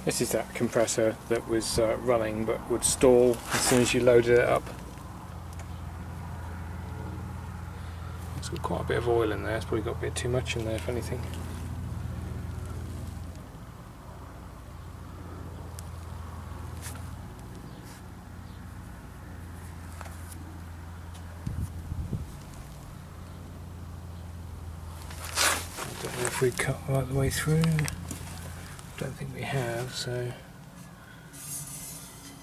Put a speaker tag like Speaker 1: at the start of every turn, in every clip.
Speaker 1: This is that compressor that was running but would stall as soon as you loaded it up. It's got quite a bit of oil in there, it's probably got a bit too much in there if anything. I don't know if we cut right the way through. Don't think we have, so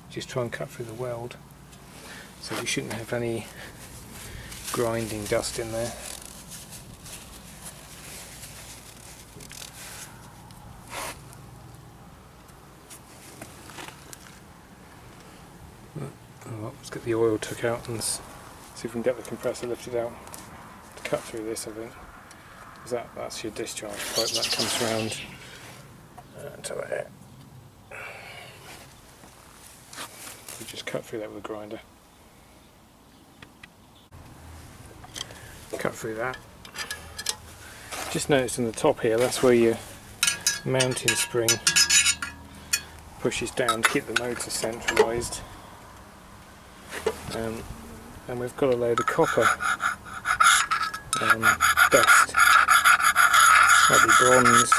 Speaker 1: just try and cut through the weld, so we shouldn't have any grinding dust in there. Well, let's get the oil took out and see if we can get the compressor lifted out to cut through this, I think. Because that's your discharge pipe that comes around to there. We just cut through that with a grinder. Cut through that. Just noticed on the top here, that's where your mounting spring pushes down to keep the motor centralised. And we've got a load of copper dust. Might be bronze,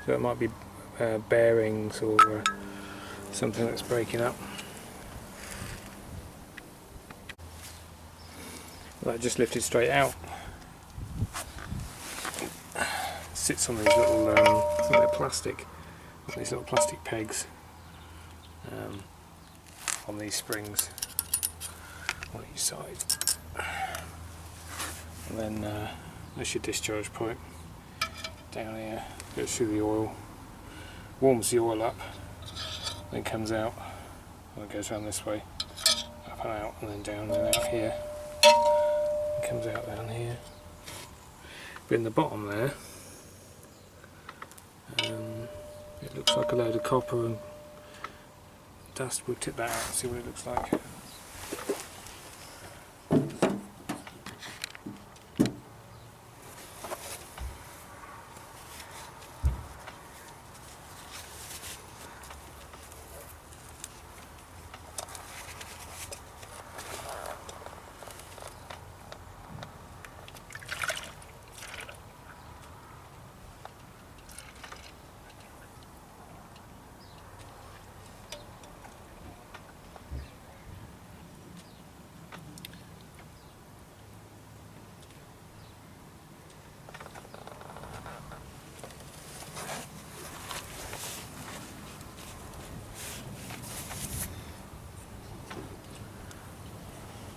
Speaker 1: so it might be bearings or something that's breaking up. That just lifted straight out. Sits on these little, I think they're plastic, these little plastic pegs on these springs on each side. And then there's your discharge pipe down here, goes through the oil, warms the oil up, then comes out, and it goes around this way, up and out, and then down and out here. It comes out down here. But in the bottom there, it looks like a load of copper and dust. We'll tip that out and see what it looks like.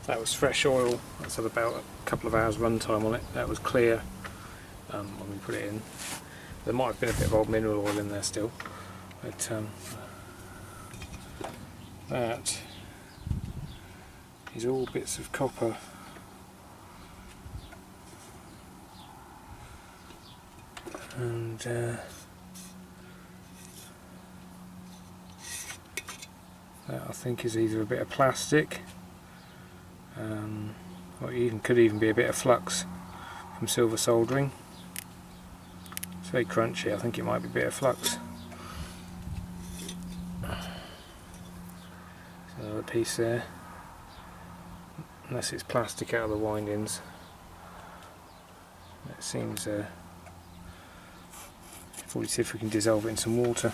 Speaker 1: That was fresh oil. That's had about a couple of hours run time on it. That was clear when we put it in. There might have been a bit of old mineral oil in there still, but that is all bits of copper. And that I think is either a bit of plastic, or could even be a bit of flux from silver soldering. It's very crunchy. I think it might be a bit of flux. Another piece there, unless it's plastic out of the windings. It seems probably see if we can dissolve it in some water.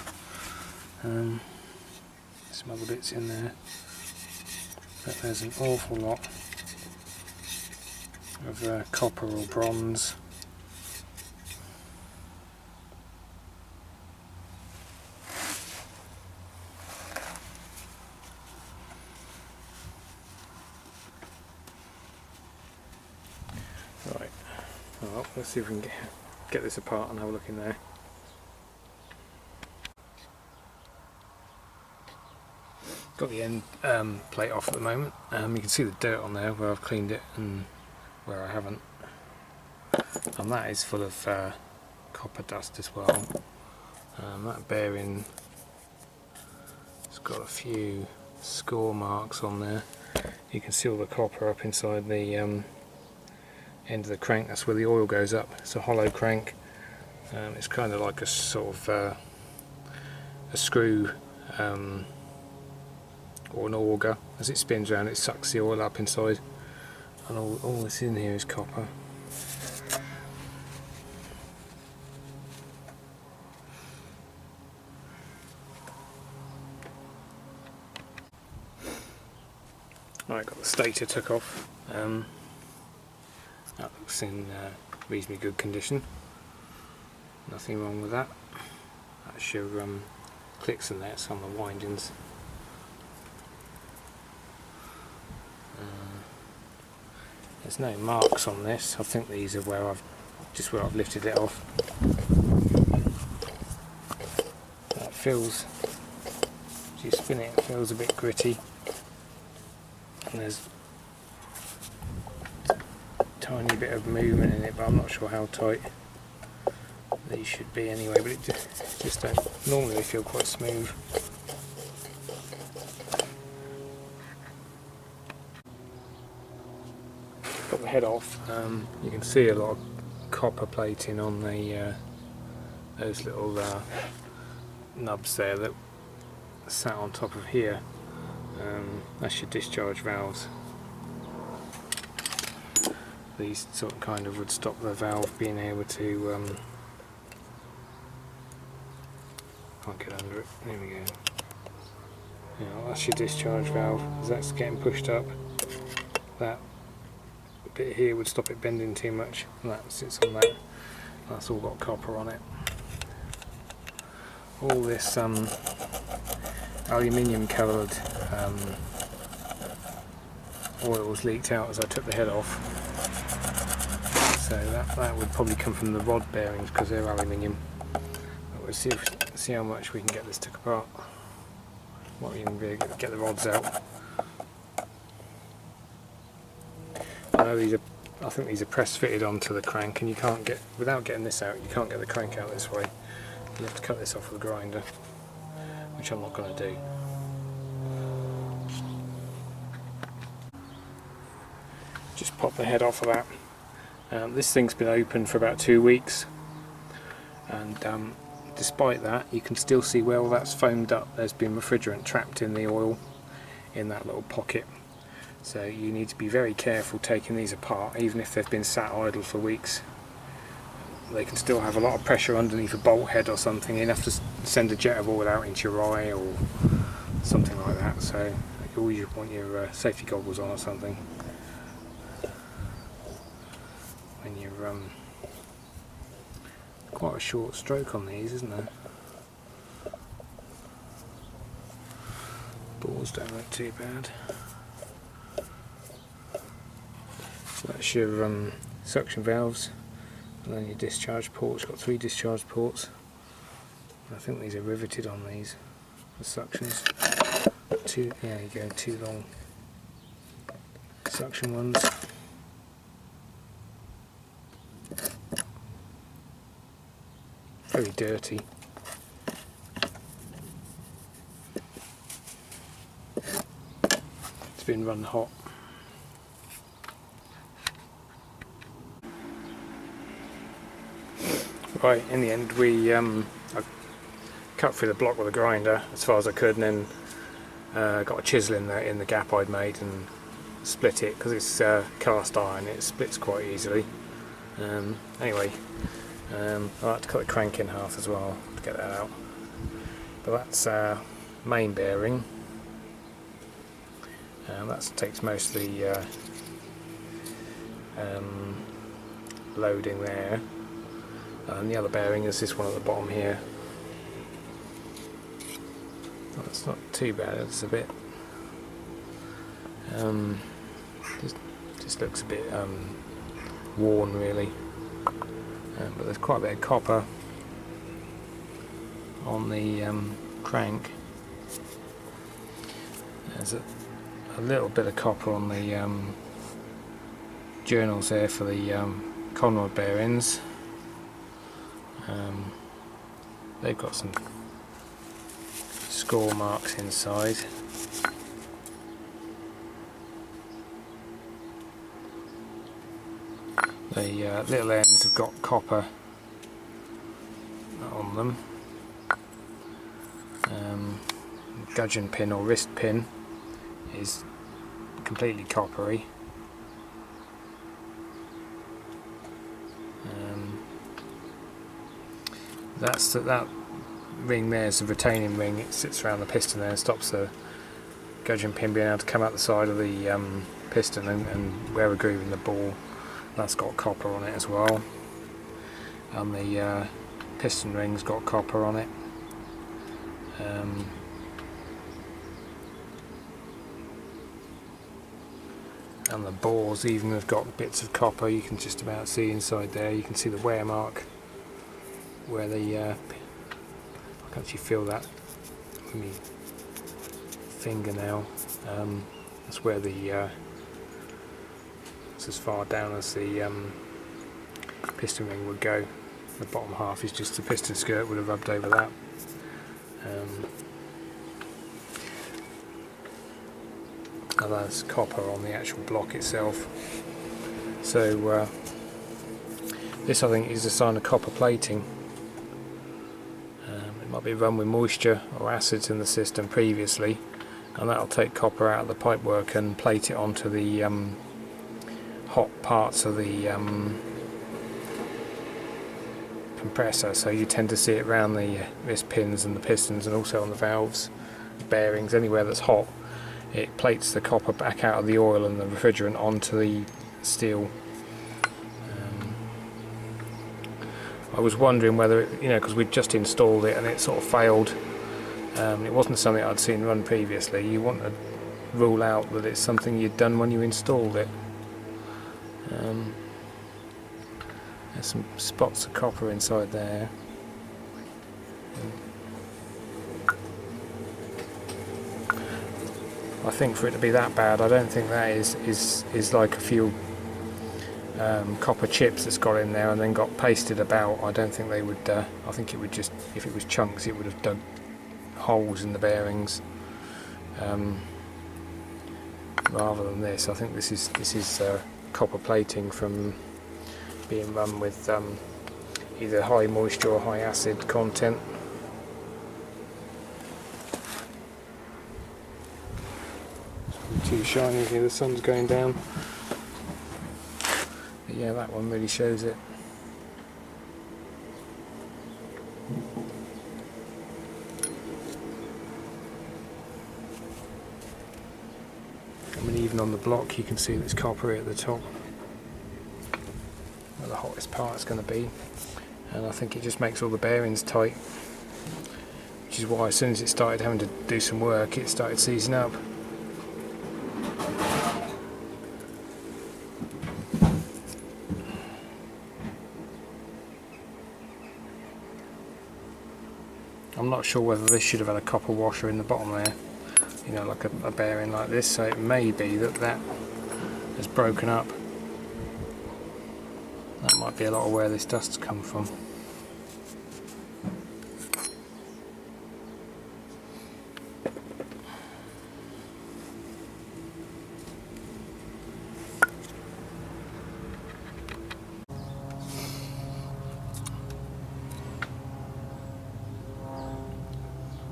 Speaker 1: Some other bits in there, but there's an awful lot of copper or bronze. Right, well, let's see if we can get this apart and have a look in there. Got the end plate off at the moment. You can see the dirt on there where I've cleaned it and where I haven't, and that is full of copper dust as well. That bearing has got a few score marks on there. You can see all the copper up inside the end of the crank. That's where the oil goes up. It's a hollow crank. It's kind of like a sort of a screw or an auger. As it spins around, it sucks the oil up inside, and all that's in here is copper. Right, got the stator took off. That looks in reasonably good condition. Nothing wrong with that. That's your clicks and nets on the windings. There's no marks on this. I think these are where I've lifted it off. That feels, as you spin it, it feels a bit gritty. And there's a tiny bit of movement in it, but I'm not sure how tight these should be anyway, but it just don't, normally they feel quite smooth. Got the head off. You can see a lot of copper plating on the those little nubs there that sat on top of here. That's your discharge valves. These sort of kind of would stop the valve being able to can't get under it. There we go. Yeah, that's your discharge valve. As that's getting pushed up, that bit here would stop it bending too much, and that sits on that. That's all got copper on it. All this aluminium coloured oil was leaked out as I took the head off, so that would probably come from the rod bearings because they're aluminium. But we'll see how much we can get this took apart. What we can really get the rods out. I think these are press fitted onto the crank, and you can't get, without getting this out, you can't get the crank out this way. You have to cut this off with a grinder, which I'm not going to do. Just pop the head off of that. This thing's been open for about 2 weeks, and despite that, you can still see where all that's foamed up. There's been refrigerant trapped in the oil in that little pocket. So you need to be very careful taking these apart, even if they've been sat idle for weeks. They can still have a lot of pressure underneath a bolt head or something. You'd have to send a jet of oil out into your eye or something like that. So you always want your safety goggles on or something when you're quite a short stroke on these, isn't there? Bores don't look too bad. So that's your suction valves, and then your discharge ports. Got 3 discharge ports. I think these are riveted on these, the suctions. There you go, 2 long suction ones. Very dirty. It's been run hot. Right, in the end I cut through the block with a grinder as far as I could, and then got a chisel in the gap I'd made and split it, because it's cast iron, it splits quite easily. Anyway, I like to cut the crank in half as well to get that out. But that's main bearing. That takes most of the loading there. And the other bearing is this one at the bottom here. That's not too bad, it's a bit just looks a bit worn really, but there's quite a bit of copper on the crank. There's a little bit of copper on the journals there for the conrod bearings. They've got some score marks inside. The little ends have got copper on them. gudgeon pin or wrist pin is completely coppery. That ring there is a retaining ring. It sits around the piston there and stops the gudgeon pin being able to come out the side of the piston and wear a groove in the ball. That's got copper on it as well. And the piston ring's got copper on it. And the bores even have got bits of copper. You can just about see inside there. You can see the wear mark where the I can actually feel that with my fingernail. That's where the it's as far down as the piston ring would go. The bottom half is just the piston skirt would have rubbed over that. And there's copper on the actual block itself. So this I think is a sign of copper plating. It might be run with moisture or acids in the system previously, and that'll take copper out of the pipework and plate it onto the hot parts of the compressor. So you tend to see it around the wrist pins and the pistons, and also on the valves, bearings, anywhere that's hot. It plates the copper back out of the oil and the refrigerant onto the steel. I was wondering whether it, because we'd just installed it and it sort of failed. It wasn't something I'd seen run previously. You want to rule out that it's something you'd done when you installed it. There's some spots of copper inside there. I think for it to be that bad, I don't think that is like a few copper chips that's got in there and then got pasted about. I don't think they would. I think it would just, if it was chunks, it would have dug holes in the bearings. Rather than this, I think this is copper plating from being run with either high moisture or high acid content. It's too shiny here, the sun's going down. But yeah, that one really shows it. I mean, even on the block you can see there's coppery at the top, where the hottest part's going to be, and I think it just makes all the bearings tight, which is why as soon as it started having to do some work, it started seizing up. I'm not sure whether this should have had a copper washer in the bottom there, like a bearing like this, so it may be that has broken up. That might be a lot of where this dust's come from.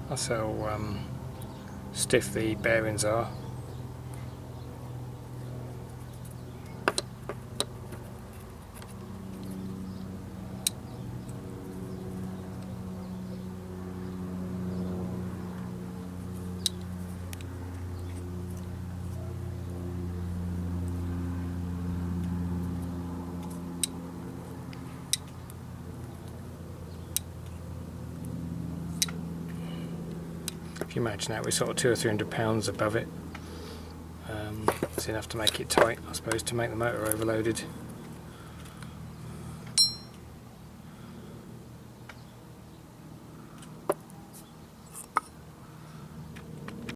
Speaker 1: That's how stiff the bearings are. If you imagine that, we're sort of 200 or 300 pounds above it. It's enough to make it tight, I suppose, to make the motor overloaded.